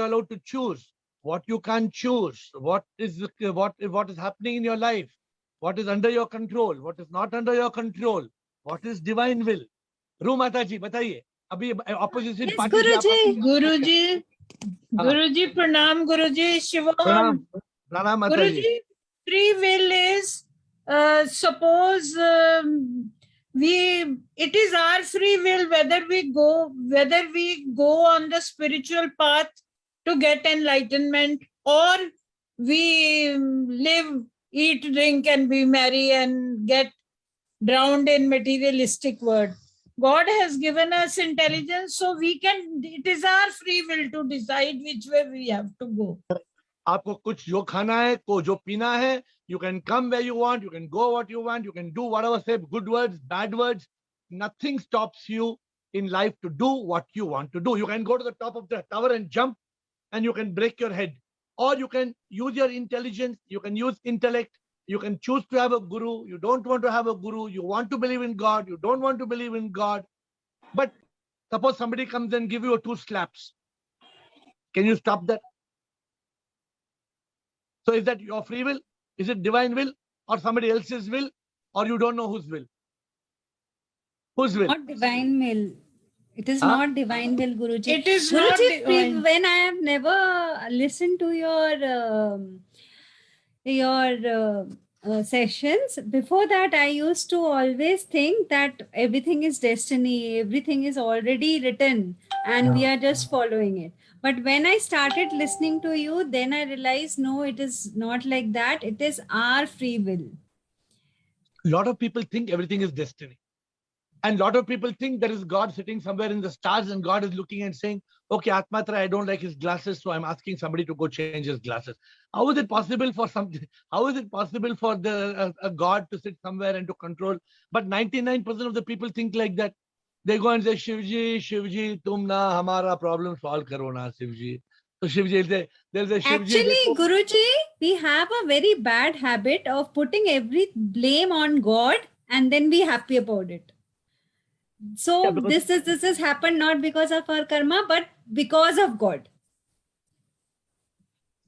allowed to choose, what you can't choose, what is happening in your life, what is under your control, what is not under your control, what is divine will. Ru Mataji, बताइए. अभी opposition party. Guruji, pranam, Guruji, Shivam. Pranam Mataji. Guruji, free will is, suppose it is our free will whether we go on the spiritual path to get enlightenment, or we live, eat, drink, and be merry and get drowned in materialistic world. God has given us intelligence, so it is our free will to decide which way we have to go. आपको कुछ जो खाना है, को जो पीना है, you can come where you want, you can go what you want, you can do whatever, say good words, bad words. Nothing stops you in life to do what you want to do. You can go to the top of the tower and jump, and you can break your head. Or you can use your intelligence, you can use intellect, you can choose to have a guru, you don't want to have a guru, you want to believe in God, you don't want to believe in God. But suppose somebody comes and give you 2 slaps. Can you stop that? So is that your free will? Is it divine will, or somebody else's will, or you don't know whose will? Whose will? Not divine will. It is not divine will, Guruji. It is Guruji, not divine. When I have never listened to your sessions, before that I used to always think that everything is destiny, everything is already written, and we are just following it. But when I started listening to you, then I realized, no, it is not like that. It is our free will. A lot of people think everything is destiny. And a lot of people think there is God sitting somewhere in the stars, and God is looking and saying, okay, Atmatra, I don't like his glasses, so I'm asking somebody to go change his glasses. How is it possible for a God to sit somewhere and to control? But 99% of the people think like that. They go and say, Shivji, tum na hamara problem solve karo na, Shivji. So Shivji, there's a Shivji. Actually, Guruji, we have a very bad habit of putting every blame on God and then be happy about it. So this has happened not because of our karma, but because of God.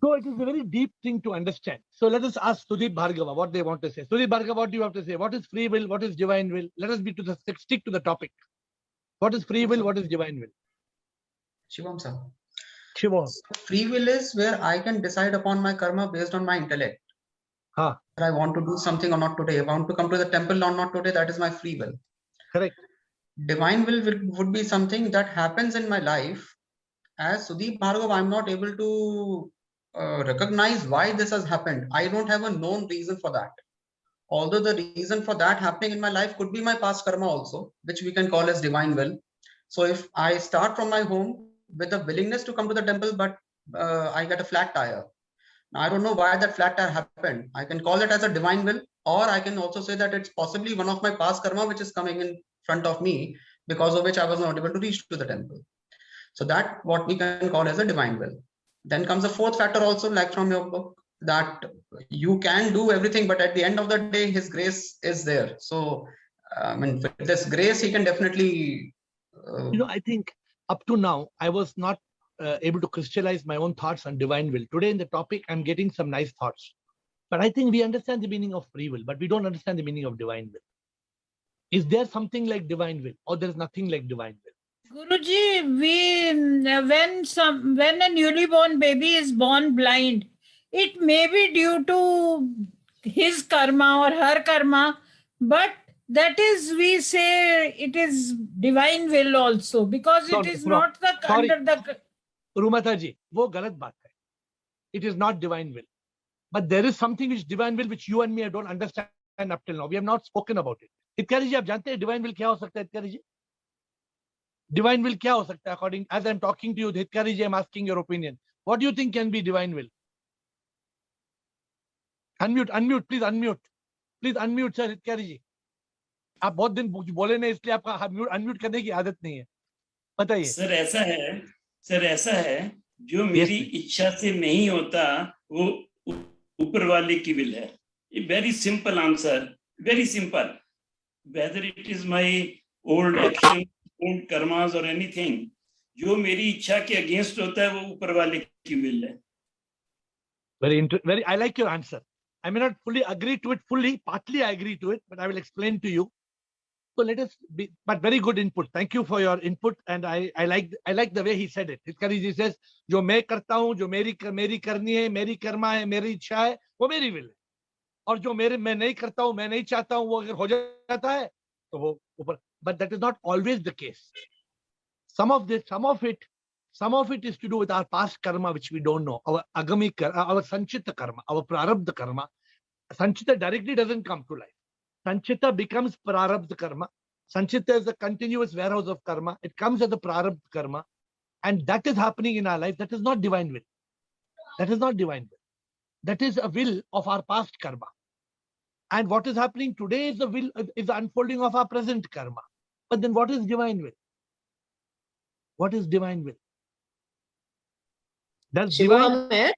So it is a very deep thing to understand. So let us ask Sudeep Bhargava what they want to say. Sudeep Bhargava, what do you have to say? What is free will? What is divine will? Let us stick to the topic. What is free will? What is divine will? Shivam sir. Shivam. Free will is where I can decide upon my karma based on my intellect. Whether I want to do something or not today. If I want to come to the temple or not today, that is my free will. Correct. Divine will would be something that happens in my life. As Sudeep Bhargava, I'm not able to recognize why this has happened. I don't have a known reason for that. Although the reason for that happening in my life could be my past karma also, which we can call as divine will. So if I start from my home with a willingness to come to the temple, but I get a flat tire. Now, I don't know why that flat tire happened. I can call it as a divine will, or I can also say that it's possibly one of my past karma which is coming in front of me, because of which I was not able to reach to the temple. So that what we can call as a divine will. Then comes the 4th factor also, like from your book, that you can do everything, but at the end of the day, his grace is there. So, with this grace, he can definitely... I think up to now, I was not able to crystallize my own thoughts on divine will. Today in the topic, I'm getting some nice thoughts. But I think we understand the meaning of free will, but we don't understand the meaning of divine will. Is there something like divine will, or there is nothing like divine will? Guruji, when a newly born baby is born blind, it may be due to his karma or her karma, but that is, we say it is divine will also, because it is not under the... Rumata ji, wo galat baat hai. It is not divine will. But there is something which divine will, which you and me don't understand up till now. We have not spoken about it. Hitkari ji, aap jante hain divine will kya ho sakta hai, Hitkari ji? Divine will kya ho sakta hai, according, as I'm talking to you, Hitkari ji, I'm asking your opinion. What do you think can be divine will? Unmute, please unmute. Please unmute, sir, Hitkari ji. आप बहुत दिन बोले नहीं, इसलिए आपका unmute करने की आदत नहीं है. बताइए. सर ऐसा है जो मेरी इच्छा से नहीं होता, वो ऊपर वाले की विल है. Very simple answer, very simple. Whether it is my old action, old karmas or anything, जो मेरी इच्छा के अगेंस्ट होता है वो ऊपर वाले की विल है. Very, I like your answer. I may not fully agree to it fully, partly I agree to it, but I will explain to you. So let us be, but very good input. Thank you for your input, and I like the way he said it. He says, जो मैं करता हूँ, जो मेरी करनी है, मेरी कर्मा है, मेरी इच्छा है, वो मेरी विल है. और जो मैं नहीं करता हूँ, मैं नहीं चाहता हूँ, वो अगर हो जाता है, तो वो ऊपर. But that is not always the case. Some of it is to do with our past karma, which we don't know. Our agami karma, our sanchita karma, our prarabdha karma. Sanchita directly doesn't come to life. Sanchita becomes prarabdha karma. Sanchita is a continuous warehouse of karma. It comes as a prarabdha karma. And that is happening in our life. That is not divine will. That is not divine will. That is a will of our past karma. And what is happening today is the unfolding of our present karma. But then what is divine will? What is divine will? Does divine,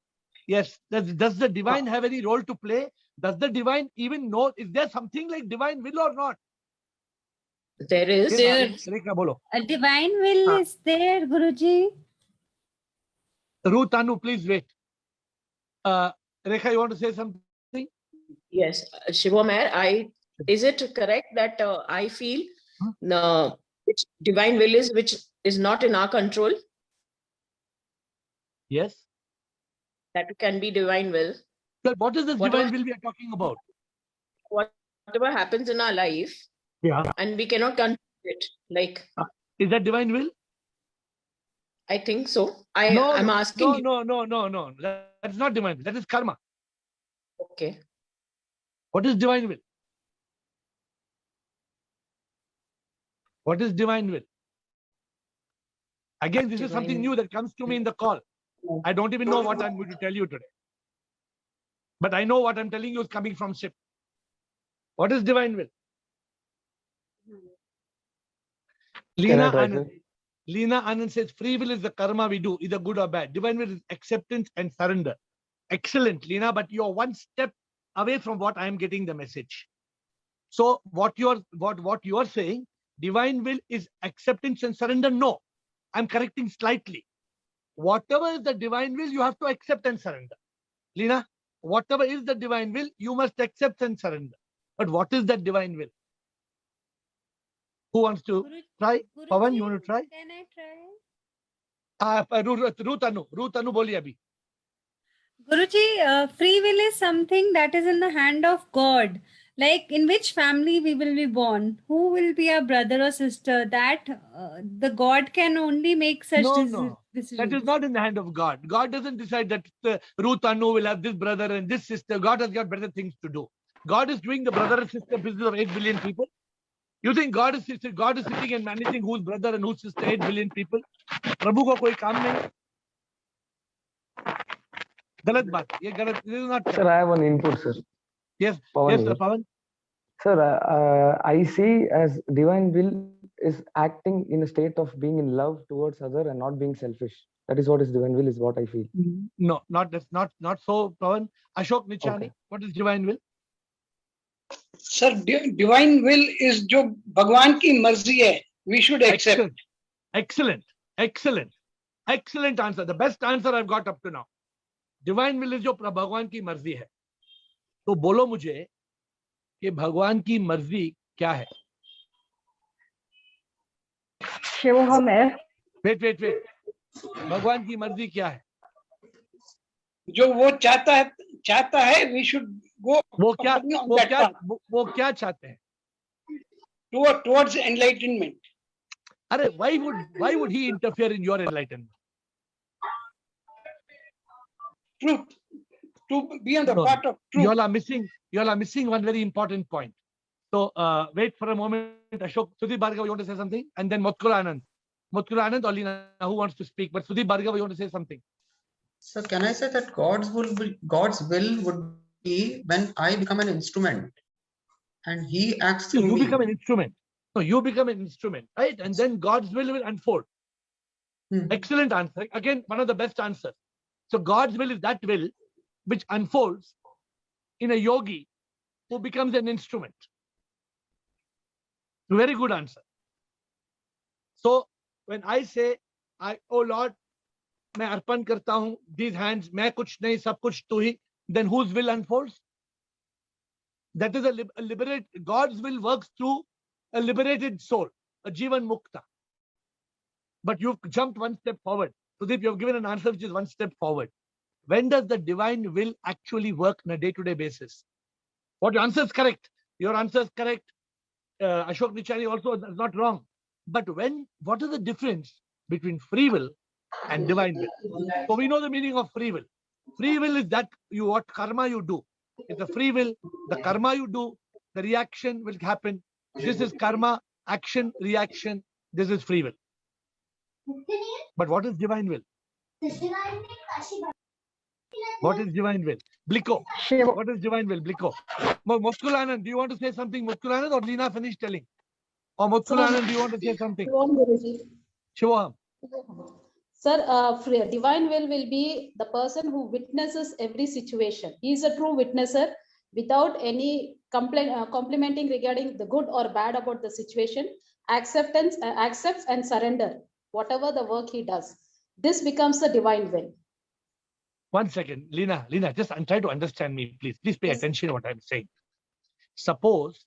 yes, does the divine have any role to play? Does the divine even know? Is there something like divine will or not? There is. Rekha, bolo. A divine will is there, Guruji. Ruth, Anu, please wait. Rekha, you want to say something? Yes, Shivam, is it correct that I feel which divine will is which is not in our control? Yes. That can be divine will. Well, what is this divine will we are talking about? Whatever happens in our life, and we cannot control it. Like, is that divine will? I think so. I'm asking. No. That's not divine will. That is karma. Okay. What is divine will? What is divine will? Again, this is something new that comes to me in the call. I don't even know what I'm going to tell you today. But I know what I'm telling you is coming from Shiv. What is divine will? Leena Anand says free will is the karma we do, either good or bad. Divine will is acceptance and surrender. Excellent, Leena, but you're one step away from what I am getting the message. So what you are saying, divine will is acceptance and surrender. No, I'm correcting slightly. Whatever is the divine will, you have to accept and surrender. Leena, whatever is the divine will, you must accept and surrender. But what is that divine will? Who wants to try? Pavan, you want to try? Can I try? Ruth Anu boli abhi. Guruji, free will is something that is in the hand of God. Like in which family we will be born, who will be our brother or sister, that the God can only make such decisions. That is not in the hand of God. God doesn't decide that Ruth Anu will have this brother and this sister. God has got better things to do. God is doing the brother and sister business of 8 billion people. You think God is sitting and managing whose brother and whose sister 8 billion people? Prabhu ko koi kaam nahi. Galat baat. This is not correct. Sir, I have one input, sir. Yes, Pavan yes, here. Pavan. Sir, I see as divine will is acting in a state of being in love towards other and not being selfish. That is what is divine will, is what I feel. No, not so, Pavan. Ashok Nichani, Okay. What is divine will? Sir, divine will is जो भगवान की मर्जी है. We should accept. Excellent answer. The best answer I've got up to now. Divine will is जो भगवान की मर्जी है. तो बोलो मुझे कि भगवान की मर्जी क्या है? Wait. भगवान की मर्जी क्या है? जो वो चाहता है, we should go. वो क्या चाहते हैं? Towards enlightenment. अरे, why would he interfere in your enlightenment? Truth. To be on the path of truth. You all are missing one very important point. So wait for a moment, Ashok. Sudhir Bhargava, you want to say something? And then Motkula Anand or Leena, who wants to speak? But Sudhir Bhargava, you want to say something? So can I say that God's will would be when I become an instrument and he acts through me. You become an instrument. No, you become an instrument, right? And then God's will unfold. Excellent answer. Again, one of the best answers. So God's will is that will which unfolds in a yogi who becomes an instrument. Very good answer. So when I say oh Lord, मैं अर्पण करता हूं, these hands, मैं कुछ नहीं, सब कुछ तू ही, then whose will unfolds? That is a liberate, God's will works through a liberated soul, a Jivan Mukta. But you've jumped one step forward. Sudeep, you've given an answer which is one step forward. When does the divine will actually work on a day-to-day basis? What your answer is correct. Your answer is correct. Ashok Nichani also is not wrong. But what is the difference between free will and divine will? So we know the meaning of free will. Free will is that what karma you do. It's a free will. The karma you do, the reaction will happen. This is karma, action, reaction. This is free will. But what is divine will? What is divine will? Bliko. What is divine will? Bliko. Mutkulanand, do you want to say something? Mutkulanand, or Leena finished telling? Or Mutkulanand, do you want to say something? Shivam. Sir, divine will be the person who witnesses every situation. He is a true witnesser without any complimenting regarding the good or bad about the situation. Accepts and surrender whatever the work he does. This becomes the divine will. 1 second, Leena, just try to understand me, please. Please pay attention to what I'm saying. Suppose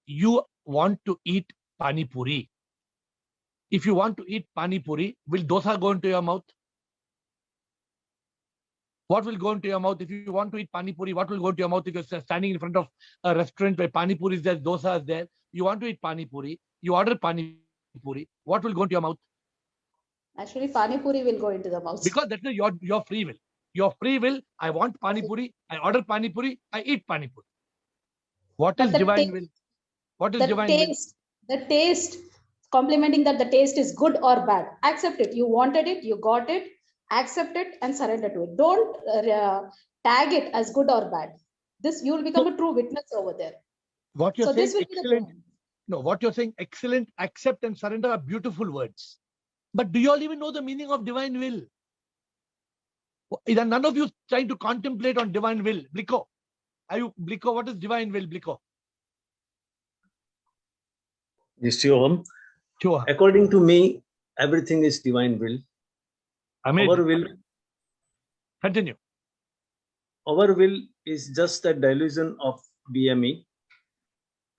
you want to eat pani puri. If you want to eat pani puri, will dosa go into your mouth? What will go into your mouth? If you want to eat pani puri, what will go into your mouth if you're standing in front of a restaurant where pani puri is there, dosa is there? You want to eat pani puri, you order pani puri, what will go into your mouth? Actually, pani puri will go into the mouth. Because that's your free will. Your free will, I want pani puri, I order pani puri, I eat pani puri. What is divine will? What is divine will? The taste, complimenting that the taste is good or bad. Accept it. You wanted it, you got it, accept it and surrender to it. Don't tag it as good or bad. This, you will become a true witness over there. What you're saying, excellent. No, what you're saying, excellent, accept and surrender are beautiful words. But do you all even know the meaning of divine will? None of you trying to contemplate on divine will. Bliko. Bliko, what is divine will, Bliko? Yes, according to me, everything is divine will. Amazing. Our will. Continue. Our will is just a delusion of BME.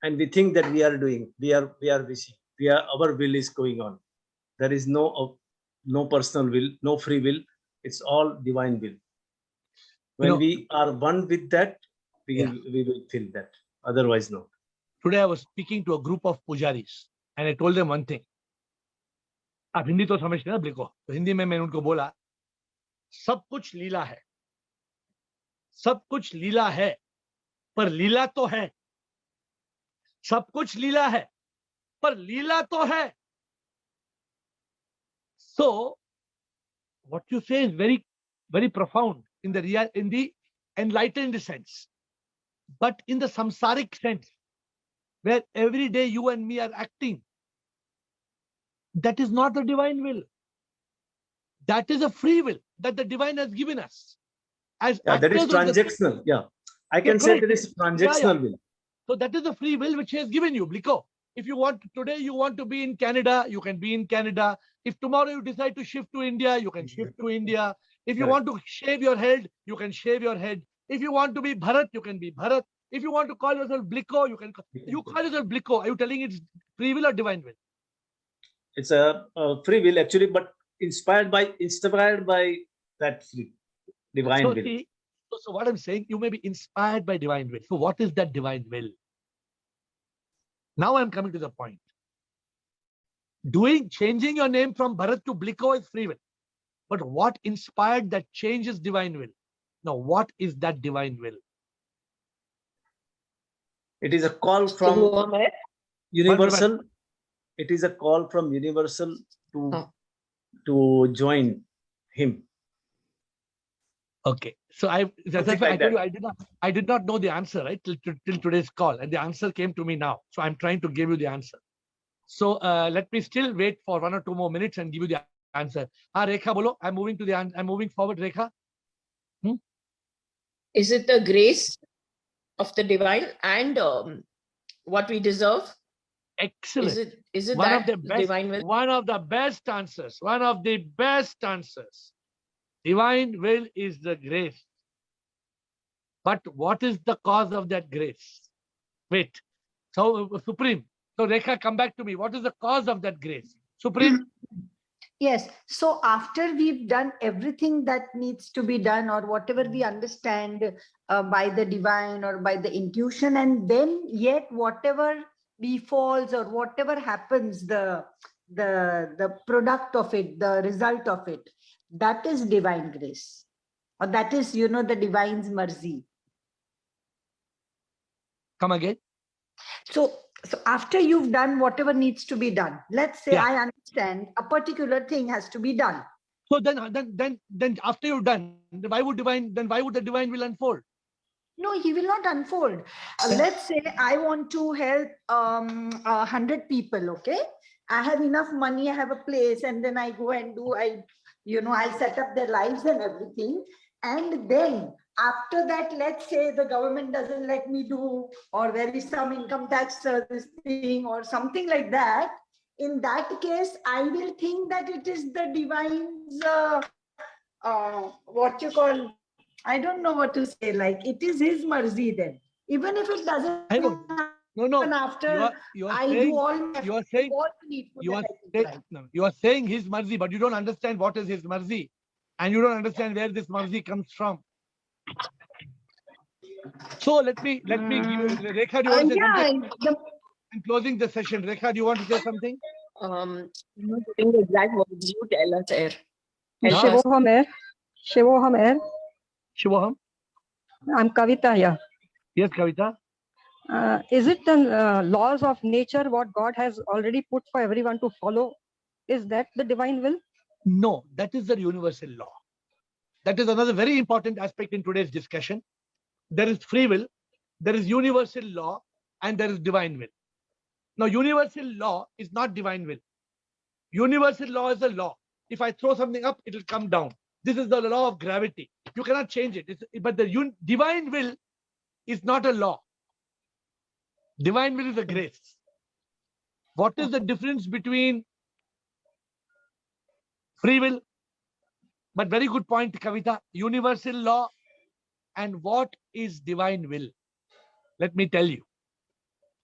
And we think that we are doing, we are wishing, our will is going on. There is no personal will, no free will. It's all divine will. When we are one with that, we will feel that. Otherwise, no. Today I was speaking to a group of pujaris and I told them one thing. आप हिंदी तो समझते हैं ना ब्लिको? तो हिंदी में मैंने उनको बोला, सब कुछ लीला है, सब कुछ लीला है, पर लीला तो है. सब कुछ लीला है, पर लीला तो है. So, what you say is very, very profound in the enlightened sense. But in the samsaric sense, where every day you and me are acting, that is not the divine will. That is a free will that the divine has given us. That is transactional. I can say that is transactional will. So that is the free will which he has given you, Bliko. If you want, today you want to be in Canada, you can be in Canada. If tomorrow you decide to shift to India, you can shift to India. If you want to shave your head, you can shave your head. If you want to be Bharat, you can be Bharat. If you want to call yourself Bliko, you can. You call yourself Bliko. Are you telling it's free will or divine will? It's a free will actually, but inspired by that divine will. See, so what I'm saying, you may be inspired by divine will. So what is that divine will? Now I'm coming to the point. Changing your name from Bharat to Bliko is free will. But what inspired that change is divine will. Now, what is that divine will? It is a call from universal. It is a call from universal to join him. Okay, so that's why I told you I did not know the answer, right, till today's call, and the answer came to me now. So I'm trying to give you the answer. So let me still wait for 1 or 2 more minutes and give you the answer. Rekha, bolo. I'm moving forward, Rekha. Is it the grace of the divine and what we deserve? Excellent. Is it One that of the best, divine will? one of the best answers. One of the best answers. Divine will is the grace. But what is the cause of that grace? Wait. So, Supreme. So, Rekha, come back to me. What is the cause of that grace? Supreme? Yes. So after we've done everything that needs to be done, or whatever we understand by the divine or by the intuition, and then yet whatever befalls or whatever happens, the product of it, the result of it, that is divine grace, or that is, the divine's mercy. Come again. So after you've done whatever needs to be done, let's say, Yeah. I understand a particular thing has to be done. So then after you're done, why would the divine will unfold? No, he will not unfold. Let's say I want to help 100 people. Okay, I have enough money, I have a place, and then I go and I'll set up their lives and everything. And then after that, let's say the government doesn't let me do, or there is some income tax service thing or something like that. In that case, I will think that it is the divine's, what you call, I don't know what to say, like it is his mercy then. Even if it doesn't happen after you are I saying, do all you are saying, all needful you are, that I say, do. no, you are saying his mercy, but you don't understand what is his mercy. And you don't understand where this mercy comes from. So let me give you, Rekha, do you want to say something? In closing the session, Rekha, do you want to say something? I'm not getting the exact words. You tell us, AiR. Shivoham AiR. Shivoham AiR. Shivoham. I'm Kavita here. Yes, Kavita. Is it the laws of nature what God has already put for everyone to follow? Is that the divine will? No, that is the universal law. That is another very important aspect in today's discussion. There is free will, there is universal law, and there is divine will. Now, universal law is not divine will. Universal law is a law. If I throw something up, it will come down. This is the law of gravity. You cannot change it. But the divine will is not a law. Divine will is a grace. What is the difference between free will? But very good point, Kavita. Universal law and what is divine will? Let me tell you.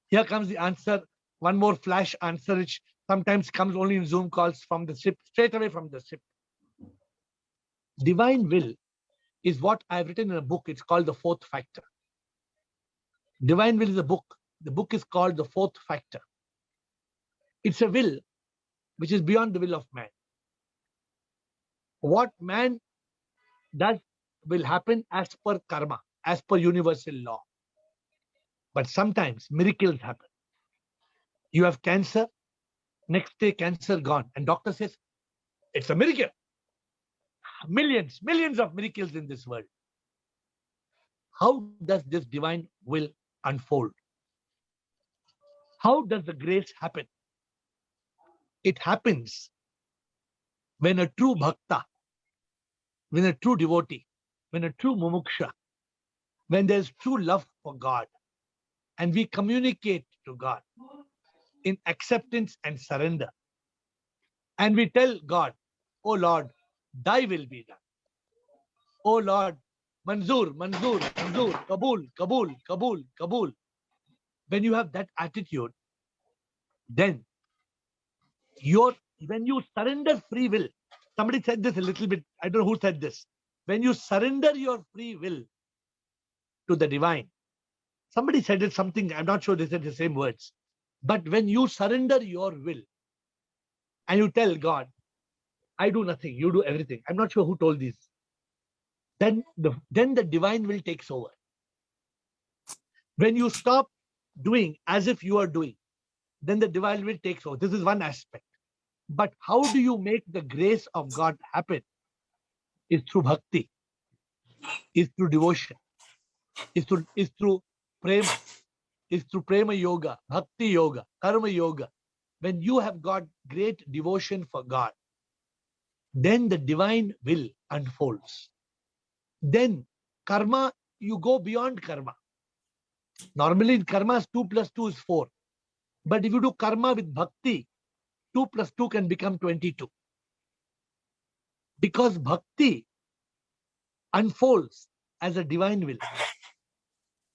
Here comes the answer. One more flash answer, which sometimes comes only in Zoom calls from the ship, straight away from the ship. Divine will is what I've written in a book. It's called The Fourth Factor. Divine will is a book. The book is called The Fourth Factor. It's a will which is beyond the will of man. What man does will happen as per karma, as per universal law. But sometimes miracles happen. You have cancer, next day cancer gone. And doctor says, it's a miracle. Millions of miracles in this world. How does this divine will unfold? How does the grace happen? It happens when a true bhakta, when a true devotee, when a true mumuksha, when there's true love for God, and we communicate to God in acceptance and surrender. And we tell God, oh Lord, thy will be done. Oh Lord, Manzoor, Manzoor, Manzoor, Kabul, Kabul, Kabul, Kabul. When you have that attitude, then when you surrender free will, somebody said this a little bit, I don't know who said this. When you surrender your free will to the divine, somebody said it something, I'm not sure they said the same words. But when you surrender your will and you tell God, I do nothing, you do everything. I'm not sure who told this. Then the divine will takes over. When you stop doing as if you are doing, then the divine will takes over. This is one aspect. But how do you make the grace of God happen? Is through bhakti, is through devotion, is through prema, is through prema yoga, bhakti yoga, karma yoga. When you have got great devotion for God, then the divine will unfolds. Then karma, you go beyond karma. Normally in karma, 2 + 2 is 4. But if you do karma with bhakti, 2 plus 2 can become 22. Because bhakti unfolds as a divine will.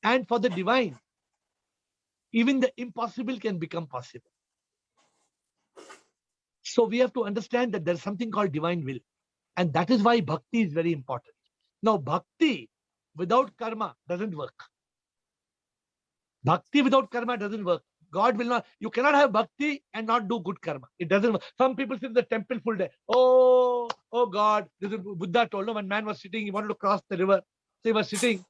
And for the divine, even the impossible can become possible. So we have to understand that there's something called divine will. And that is why bhakti is very important. Now, bhakti without karma doesn't work. Bhakti without karma doesn't work. God will not, you cannot have bhakti and not do good karma. It doesn't work. Some people sit in the temple full day. Oh God. This is Buddha told him, one man was sitting, he wanted to cross the river. So he was sitting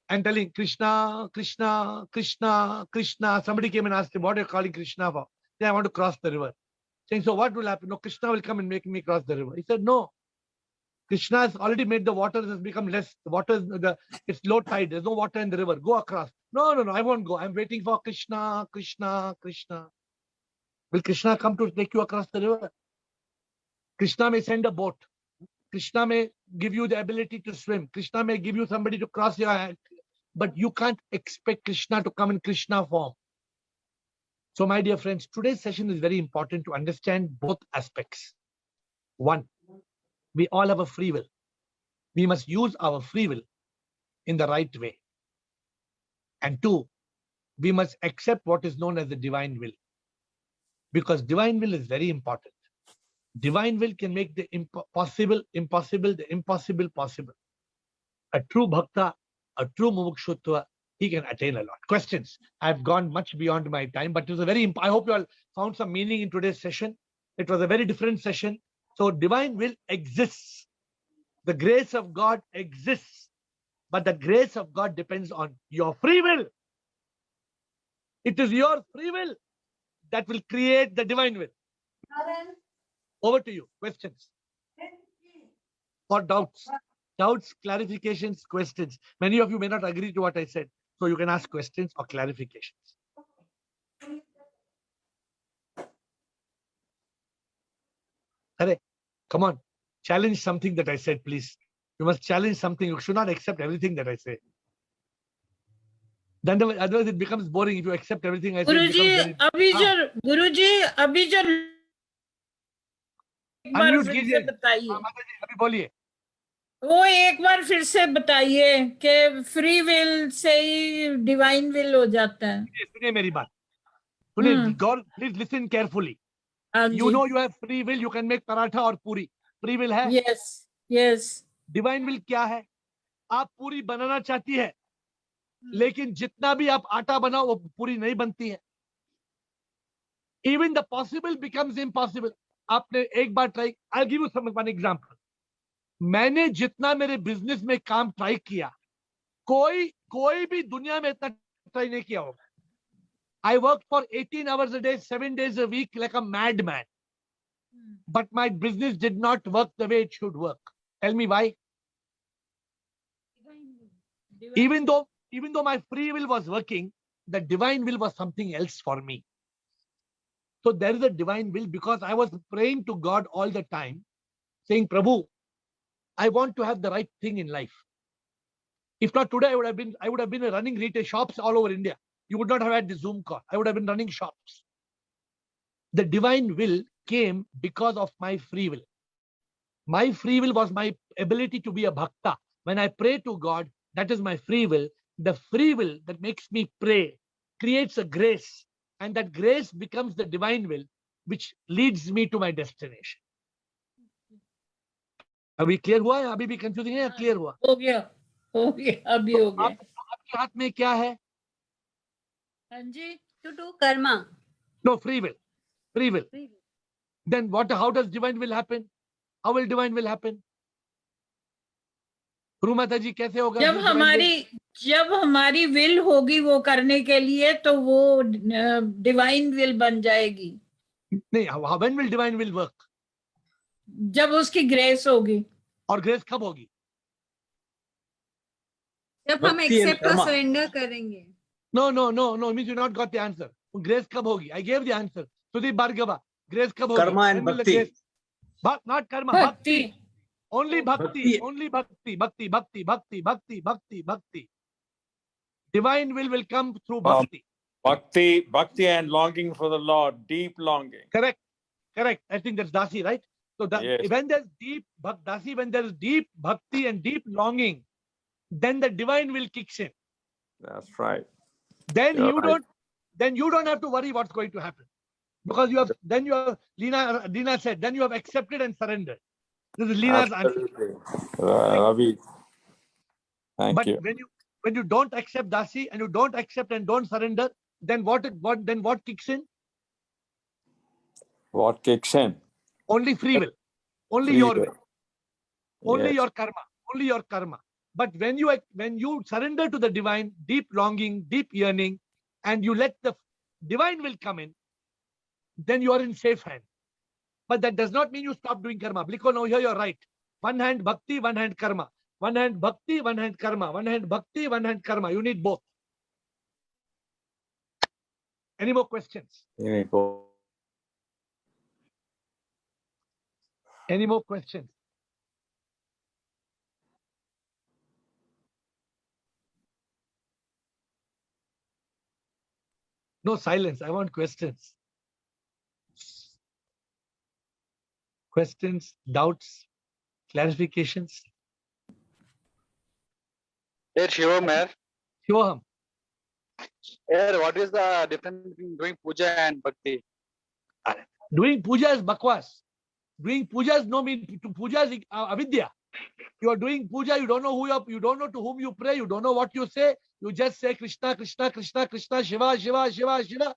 and telling Krishna, Krishna, Krishna, Krishna. Somebody came and asked him, what are you calling Krishna for? He said, I want to cross the river. Saying, so what will happen? No, Krishna will come and make me cross the river. He said, no. Krishna has already made the water has become less. The water is it's low tide. There's no water in the river. Go across. No, I won't go. I'm waiting for Krishna, Krishna, Krishna. Will Krishna come to take you across the river? Krishna may send a boat. Krishna may give you the ability to swim. Krishna may give you somebody to cross your hand. But you can't expect Krishna to come in Krishna form. So, my dear friends, today's session is very important to understand both aspects. One, we all have a free will. We must use our free will in the right way. And two, we must accept what is known as the divine will. Because divine will is very important. Divine will can make the impossible impossible, the impossible possible. A true bhakta, a true mumukshutva, he can attain a lot. Questions? I've gone much beyond my time, but it was a very, I hope you all found some meaning in today's session. It was a very different session. So divine will exists. The grace of God exists. But the grace of God depends on your free will. It is your free will that will create the divine will. Over to you. Questions? Or doubts? Doubts, clarifications, questions. Many of you may not agree to what I said. So you can ask questions or clarifications. Hare, come on. Challenge something that I said, please. You must challenge something. You should not accept everything that I say. Then otherwise it becomes boring. If you accept everything I say, Guruji, अभी जो एक बार Unmute फिर कीजिए. से बताइए. माताजी, अभी बोलिए. वो एक बार फिर से बताइए कि free will say he divine will हो जाता है. सुनिए मेरी बात. सुनिए, God, please listen carefully. You know you have free will. You can make paratha or puri. Free will है. Yes, yes. Divine will क्या है? आप पूरी बनाना चाहती है, लेकिन जितना भी आप आटा बनाओ वो पूरी नहीं बनती है. Even the possible becomes impossible. आपने एक बार try. I'll give you one example. मैंने जितना मेरे बिजनेस में काम ट्राई किया, कोई भी दुनिया में इतना ट्राई नहीं किया होगा. I worked for 18 hours a day, 7 days a week like a madman. But my business did not work the way it should work. Tell me why? Even though my free will was working, the divine will was something else for me. So there is a divine will because I was praying to God all the time, saying, Prabhu, I want to have the right thing in life. If not today, I would have been running retail shops all over India. You would not have had the Zoom call. I would have been running shops. The divine will came because of my free will. My free will was my ability to be a bhakta. When I pray to God, that is my free will. The free will that makes me pray creates a grace. And that grace becomes the divine will, which leads me to my destination. अभी clear हुआ है? अभी भी confusing है या clear हुआ? हो गया, अभी हो गया. आपके हाथ में क्या है? हाँ जी, to do karma. No, free will. Free will. Then what? How does divine will happen? How will divine will happen? माता जी कैसे होगा? जब हमारी विल होगी वो करने के लिए, तो वो डिवाइन विल बन जाएगी. नहीं, when will divine will work? जब उसकी ग्रेस होगी. और ग्रेस कब होगी? जब हम एक्सेप्ट और सरेंडर करेंगे. No, means you not got the answer. Grace कब होगी? I gave the answer. Sudeep Bhargava, grace कब होगी? Karma and bhakti. Not karma, bhakti. Only bhakti. Only bhakti. Bhakti. Divine will come through bhakti. Bhakti and longing for the Lord, deep longing. Correct. Correct. I think that's Dasi, right? So Yes. when there's deep Dasi, when there is deep bhakti and deep longing, then the divine will kicks in. That's right. Then You're right. you don't have to worry what's going to happen. Because Lina said, then you have accepted and surrendered. This is Lina's answer. Absolutely. Ravi. Thank But you. when you don't accept Dasi and you don't accept and don't surrender, then what kicks in? What kicks in? Only free will. Only Free your will. will. Only Yes. your karma. Only your karma. But when you surrender to the divine, deep longing, deep yearning, and you let the divine will come in, then you are in safe hand. But that does not mean you stop doing karma. Bliko, now here you're right. One hand bhakti, one hand karma. One hand bhakti, one hand karma. One hand bhakti, one hand karma. You need both. Any more questions? Here we go. Any more questions? No silence. I want questions. Questions, doubts, clarifications. Hey, Shivam, Shivam. What is the difference between doing puja and bhakti? Doing puja is bakwas. Doing puja is no mean. Puja is avidya. You are doing puja. You don't know you don't know to whom you pray. You don't know what you say. You just say Krishna, Krishna, Krishna, Krishna, Shiva, Shiva, Shiva, Shiva.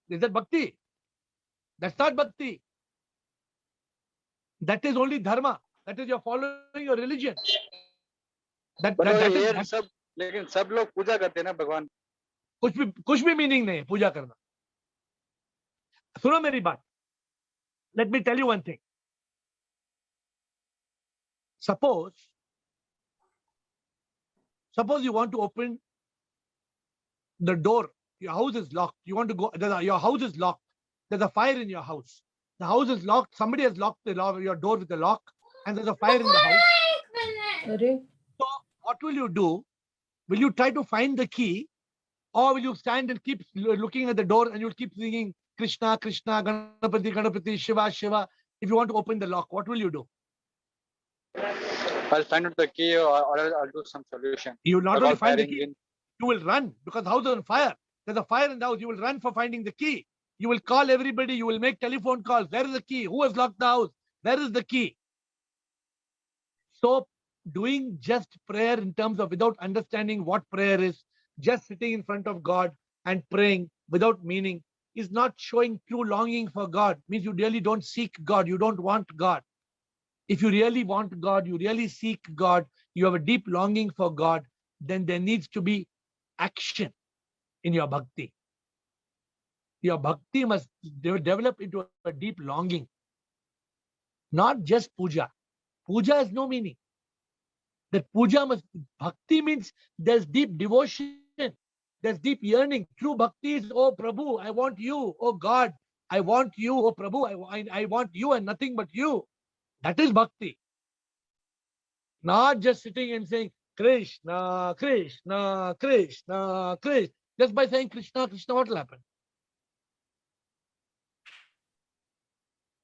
Is that bhakti? That's not bhakti. That is only dharma. That is you're following your religion. लेकिन सब लोग पूजा करते हैं ना भगवान. कुछ भी meaning नहीं है पूजा करना. सुनो मेरी बात. Let me tell you one thing. Suppose you want to open the door. Your house is locked. You want to go. Your house is locked. There's a fire in your house. The house is locked. Somebody has locked your door with a lock, and there's a fire in the house. So what will you do? Will you try to find the key, or will you stand and keep looking at the door and you'll keep singing Krishna, Krishna, Ganapati, Ganapati, Shiva, Shiva? If you want to open the lock, what will you do? I'll find out the key, or I'll do some solution. You will not only find the key, you will run because the house is on fire. There's a fire in the house. You will run for finding the key. You will call everybody. You will make telephone calls. Where is the key? Who has locked the house? Where is the key? So doing just prayer in terms of without understanding what prayer is, just sitting in front of God and praying without meaning is not showing true longing for God. Means you really don't seek God. You don't want God. If you really want God, you really seek God, you have a deep longing for God, then there needs to be action in your bhakti. Your bhakti must develop into a deep longing. Not just puja. Puja has no meaning. That puja must, bhakti means there's deep devotion, there's deep yearning. True bhakti is, oh Prabhu, I want you. Oh God, I want you. Oh Prabhu, I want you and nothing but you. That is bhakti. Not just sitting and saying Krishna, Krishna, Krishna, Krishna. Just by saying Krishna, Krishna, what will happen?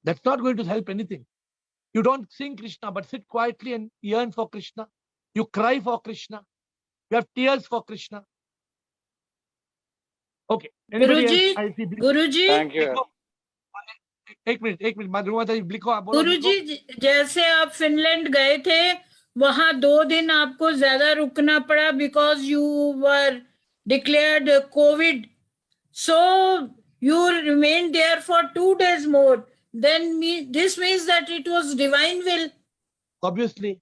That's not going to help anything. You don't sing Krishna, but sit quietly and yearn for Krishna. You cry for Krishna. You have tears for Krishna. Okay. Anybody else? I see Bliko. Guruji. Thank you. एक minute माधुरी ब्लिको आप बोलो. गुरुजी जैसे आप Finland गए थे वहां 2 दिन आपको ज्यादा रुकना पड़ा because you were declared COVID, so you remained there for 2 days more. Then this means that it was divine will. Obviously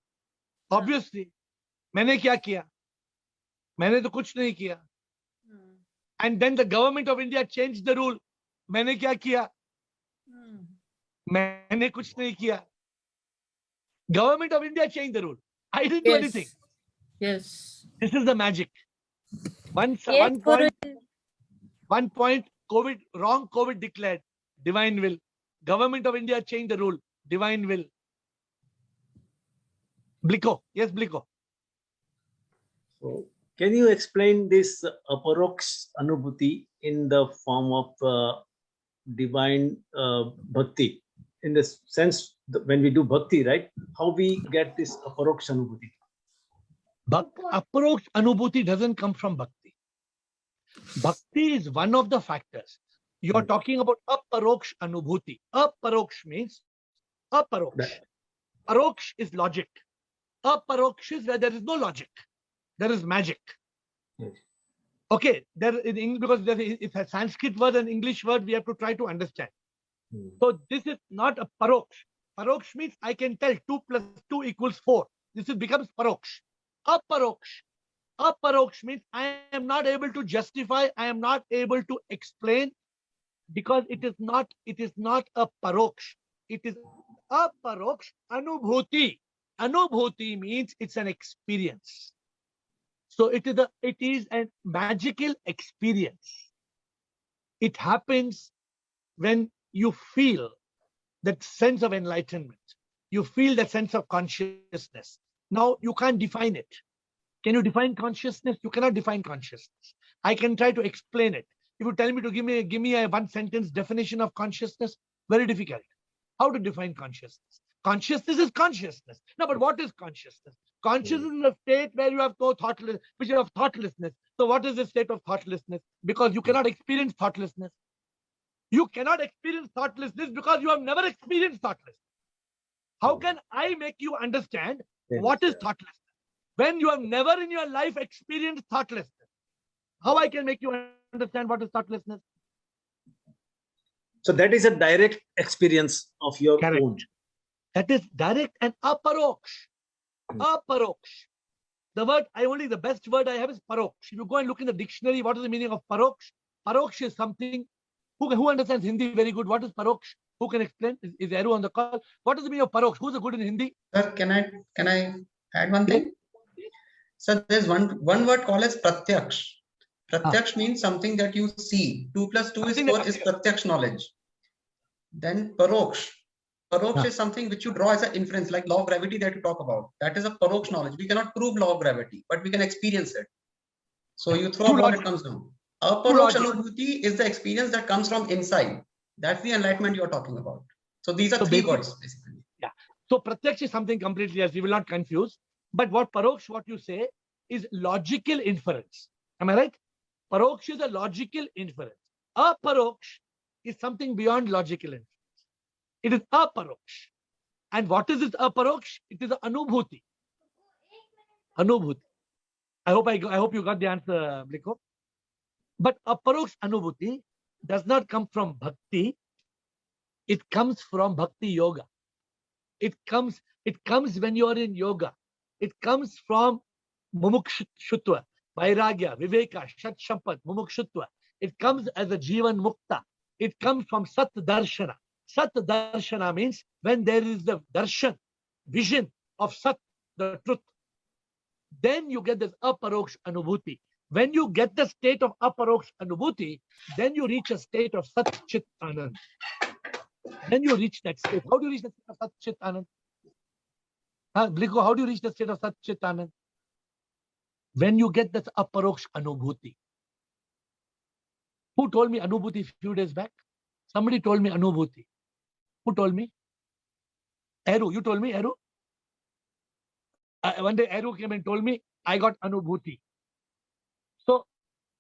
मैंने क्या किया? मैंने तो कुछ नहीं किया. And then the government of India changed the rule. मैंने क्या किया? मैंने कुछ नहीं किया. Government of India changed the rule. I didn't do anything. Yes. This is the magic. One point, wrong COVID declared, divine will. Government of India changed the rule, divine will. Bliko, yes, Bliko. So, can you explain this Paroch Anubhuti in the form of divine bhakti, in the sense that when we do bhakti, right? How we get this Paroch Anubhuti? Aparoksh Anubhuti doesn't come from Bhakti. Bhakti is one of the factors. You are talking about Aparoksh Anubhuti. Aparoksh means Aparoksh. Paroksh is logic. Aparoksh is where there is no logic. There is magic. Yes. Okay, there in English, because it's a Sanskrit word and English word, we have to try to understand. So this is not a Paroksh. Paroksh means I can tell 2 plus 2 equals 4. This becomes Paroksh. Aparoksh. Aparoksh means I am not able to justify, I am not able to explain, because it is not a Paroksh. It is Aparoksh Anubhuti. Anubhuti means it's an experience. So it is a magical experience. It happens when you feel that sense of enlightenment. You feel that sense of consciousness. Now you can't define it. Can you define consciousness? You cannot define consciousness. I can try to explain it. If you tell me to give me a one sentence definition of consciousness, very difficult. How to define consciousness? Consciousness is consciousness. No, but what is consciousness? Consciousness is a state where you have no thoughtless, which is of thoughtlessness. So what is the state of thoughtlessness? Because you cannot experience thoughtlessness. You cannot experience thoughtlessness because you have never experienced thoughtlessness. How can I make you understand what is thoughtlessness when you have never in your life experienced thoughtlessness? How I can make you understand what is thoughtlessness? So that is a direct experience of your Correct. own. That is direct and aparoksh. Aparoksh. The best word I have is paroksh. If you go and look in the dictionary, what is the meaning of paroksh? Paroksh is something. Who understands Hindi very good? What is paroksh? Who can explain? Is Eru on the call? What is the meaning of paroksh? Who's good in Hindi? Sir, can I add one thing? So there's one word called as pratyaksh. Pratyaksh means something that you see. 2 plus 2 is 4 is pratyaksh knowledge. Then paroksh. Paroksh is something which you draw as an inference, like law of gravity that you talk about. That is a paroksh knowledge. We cannot prove law of gravity, but we can experience it. So you throw a ball, it comes down. Aparoksh Anubhuti is the experience that comes from inside. That's the enlightenment you're talking about. So these are three words, basically. Yeah. So pratyaksh is something completely else. We will not confuse. But what paroksh, what you say, is logical inference. Am I right? Paroksh is a logical inference. Aparoksh is something beyond logical inference. It is aparoksh. And what is this aparoksh? It is an anubhuti. Anubhuti. I hope you got the answer, Bliko. But aparoksh anubhuti does not come from bhakti. It comes from bhakti yoga. It comes when you are in yoga. It comes from mumukshutva, vairagya, viveka, shat shapat, mumukshutva. It comes as a jivan mukta. It comes from sat darshana. Sat darshana means when there is the darshan, vision of sat, the truth. Then you get this aparoksh anubhuti. When you get the state of aparoksh anubhuti, then you reach a state of sat chit anand. Then you reach that state. How do you reach the state of sat chit anand? Bliko, how do you reach the state of sat chit anand? When you get that aparoksh anubhuti. Who told me anubhuti a few days back? Somebody told me anubhuti. Who told me? Eru. You told me, Eru? One day Eru came and told me, I got anubhuti.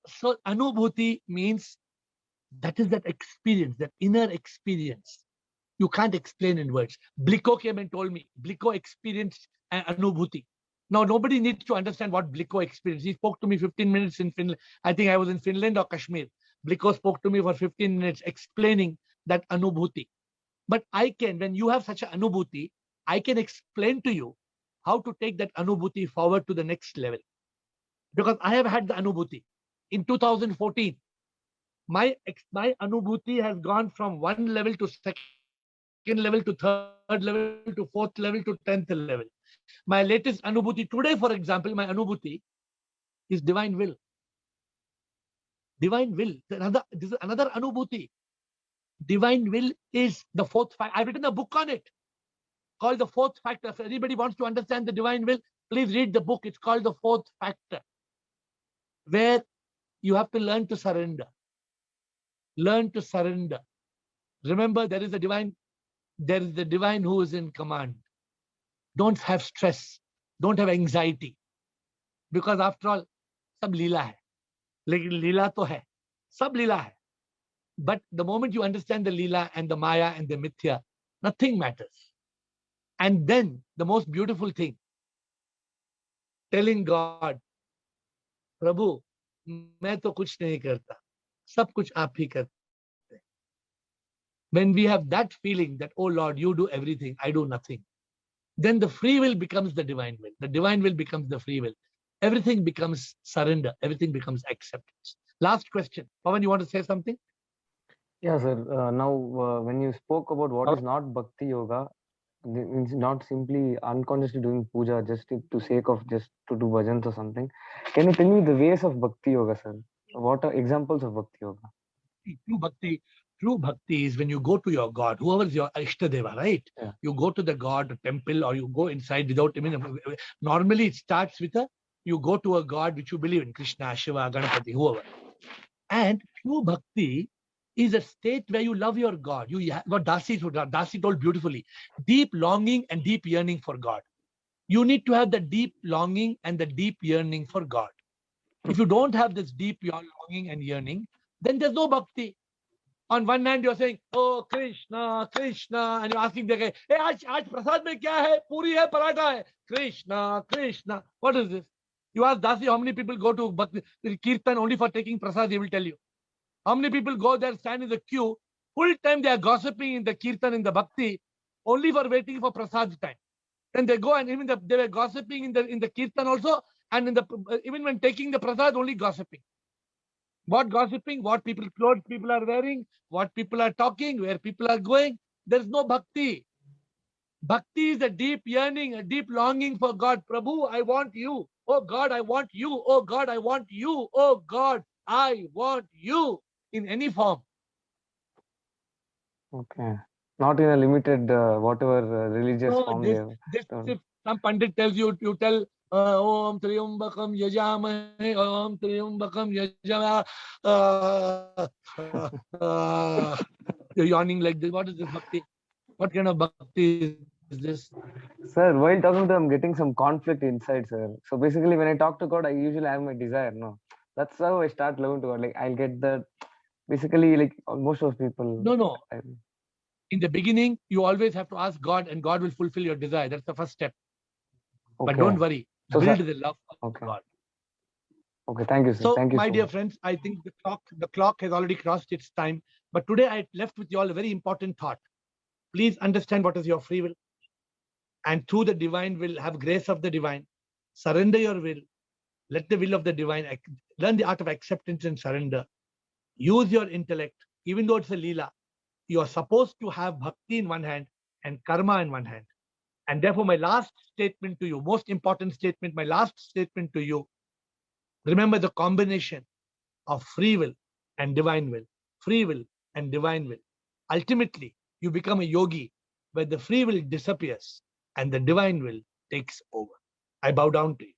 So anubhuti means that is that experience, that inner experience. You can't explain in words. Bliko came and told me, Bliko experienced anubhuti. Now, nobody needs to understand what Bliko experienced. He spoke to me 15 minutes in Finland. I think I was in Finland or Kashmir. Bliko spoke to me for 15 minutes explaining that anubhuti. But I can, when you have such an anubhuti, I can explain to you how to take that anubhuti forward to the next level. Because I have had the anubhuti. In 2014, my anubhuti has gone from one level to second level to third level to fourth level to 10th level. My latest anubhuti today, for example, my anubhuti is divine will. Divine will. This is another anubhuti. Divine will is the fourth factor. I've written a book on it called The Fourth Factor. If anybody wants to understand the divine will, please read the book. It's called The Fourth Factor, where you have to learn to surrender. Learn to surrender. Remember, there is the divine who is in command. Don't have stress. Don't have anxiety. Because after all, सब लीला है. लेकिन लीला तो है. सब लीला है. But the moment you understand the Leela and the Maya and the Mithya, nothing matters. And then the most beautiful thing, telling God, Prabhu, मैं तो कुछ नहीं करता, सब कुछ आप ही करते. When we have that feeling that, oh Lord, you do everything, I do nothing, then the free will becomes the divine will. The divine will becomes the free will. Everything becomes surrender. Everything becomes acceptance. Last question. Pawan, you want to say something? Yeah, sir. Now, when you spoke about what is not Bhakti Yoga, it's not simply unconsciously doing puja just to sake of just to do bhajans or something. Can you tell me the ways of Bhakti Yoga, sir? What are examples of Bhakti Yoga? True bhakti is when you go to your God, whoever is your Ishtadeva, right? Yeah. You go to the God temple or you go inside without, normally it starts with you go to a God which you believe in, Krishna, Shiva, Ganapati, whoever. And true bhakti is a state where you love your God. What Dasi told beautifully, deep longing and deep yearning for God. You need to have the deep longing and the deep yearning for God. If you don't have this deep longing and yearning, then there's no bhakti. On one hand, you're saying, oh, Krishna, Krishna, and you're asking the guy, hey, aaj prasad mein kya hai? Puri hai, paratha hai? Krishna, Krishna. What is this? You ask Dasi, how many people go to Bhakti, Kirtan only for taking prasad, he will tell you. How many people go there, stand in the queue, full time they are gossiping in the Kirtan, in the Bhakti, only for waiting for prasad time. Then they go and even they were gossiping in the Kirtan also, and even when taking the prasad, only gossiping. What gossiping? What clothes people are wearing, what people are talking, where people are going. There's no bhakti. Bhakti is a deep yearning, a deep longing for God. Prabhu, I want you. Oh God, I want you. Oh God, I want you. Oh God, I want you in any form. Okay. Not in a limited, whatever religious form they have. If some pandit tells you, you tell, Om Triumbakam Yajamahe, Om Triumbakam Yajamahe. You're yawning like this. What is this bhakti? What kind of bhakti is this? Sir, while talking to them, I'm getting some conflict inside, sir. So basically, when I talk to God, I usually have my desire. No, that's how I start loving to God. Like I'll get that. Basically, like most of people. No. In the beginning, you always have to ask God, and God will fulfill your desire. That's the first step. Okay. But don't worry. So, build sir, the love of God. Okay, thank you, sir. So, thank you my so dear much. friends, I think the clock has already crossed its time. But today I left with you all a very important thought. Please understand what is your free will. And through the divine will, have grace of the divine. Surrender your will. Let the will of the divine, learn the art of acceptance and surrender. Use your intellect, even though it's a leela. You are supposed to have bhakti in one hand and karma in one hand. And therefore, my last statement to you, most important statement, my last statement to you, remember the combination of free will and divine will. Free will and divine will. Ultimately, you become a yogi where the free will disappears and the divine will takes over. I bow down to you.